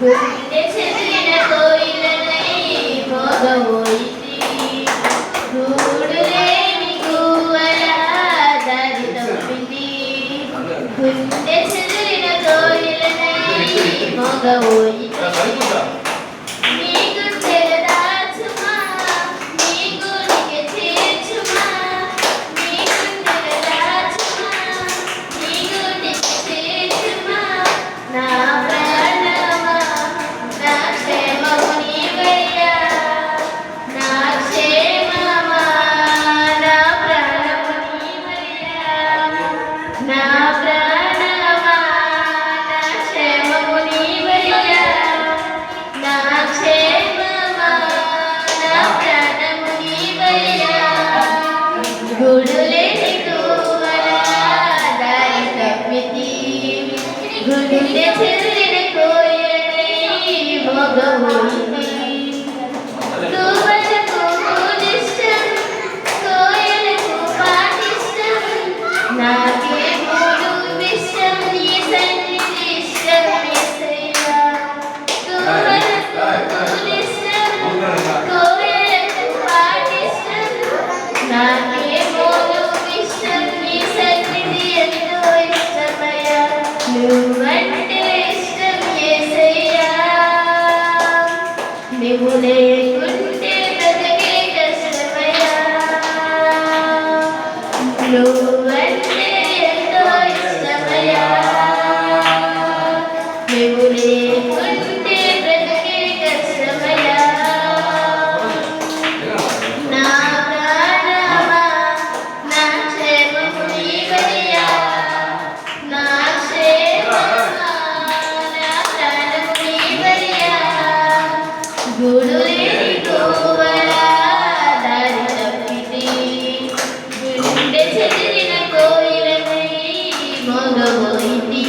గుండె చెదిరిన కోయిలనై మోగబోయింది. గూడు లేని గువ్వల దారి తప్పింది. గుండె చెదిరిన కోయిలనై మోగబోయింది. గుండె చెదిరిన కోయిలనై మోగబోయింది. గువ్వలకు కూడిష్టం, కోయిలకు పాటిష్టం. నాకే మూడు విషం, నీ సన్నిధి ఇష్టం యేసయ్యా. గువ్వలకు కూడిష్టం, కోయిలకు పాటిష్టం. నాకే మూడు విషం, నీ సన్నిధి ఎంతో ఇష్టమయ్యా. నువ్వంటే ఇష్టం యేసయ్యా. నువ్వు లేకుంటే బ్రతికే కష్టమయ్యా. నువ్వంటే ఎంతో ఇష్టమయ్యా. నువ్వు లేకుంటే బ్రతికే కష్టమయ్యా. నా ప్రాణమా, నా క్షేమము నీవయ్యా. నా గూడు లేని గువ్వల దారి తప్పితి. గుండె చెదిరిన కోయిలనై మోగబోయింది.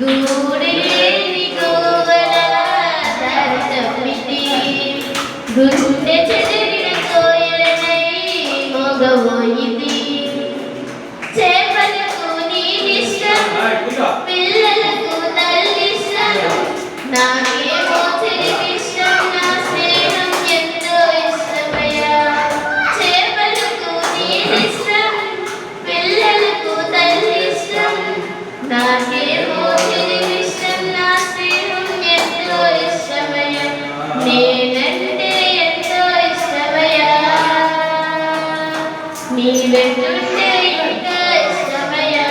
గూడు లేని గువ్వల దారి తప్పితి. గుండె చెదిరిన కోయిలనై మోగబోయింది. చేపలకు నీవిష్టం, పిల్లలకు తల్లిష్టం. నాకేమో చెలిమిష్టం, నా స్నేహం ఎంతో ఇష్టమయ్యా. చేపలకు నీవిష్టం, పిల్లలకు తల్లిష్టం. నాకేమో చెలిమిష్టం, నా స్నేహం ఎంతో ఇష్టమయ్యా. నేనంటే ఎంతో ఇష్టమయ్యా. నీ వెంటుంటే ఇంకా ఇష్టమయ్యా.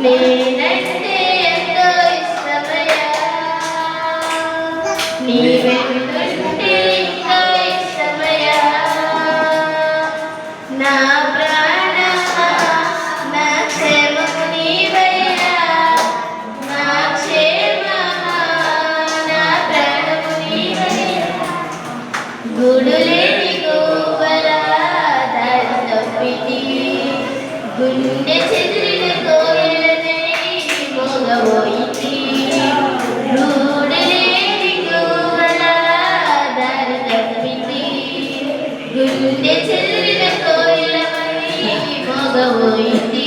నేనంటే ఎంతో ఇష్టమయ్యా. నీ వెంటుంటే ఇంకా ఇష్టమయ్యా. నా ప్రాణమా, నా క్షేమము నీవయ్యా. నా క్షేమమా, నా ప్రాణము నీవయ్యా. గూడు లేని గువ్వల దారి తప్పితి. గుండె చెదిరిన కోయిలనై మోగబోయింది. గూడు లేని గువ్వల దారి తప్పితి. గుండె చెదిరిన కోయిలనై మోగబోయింది.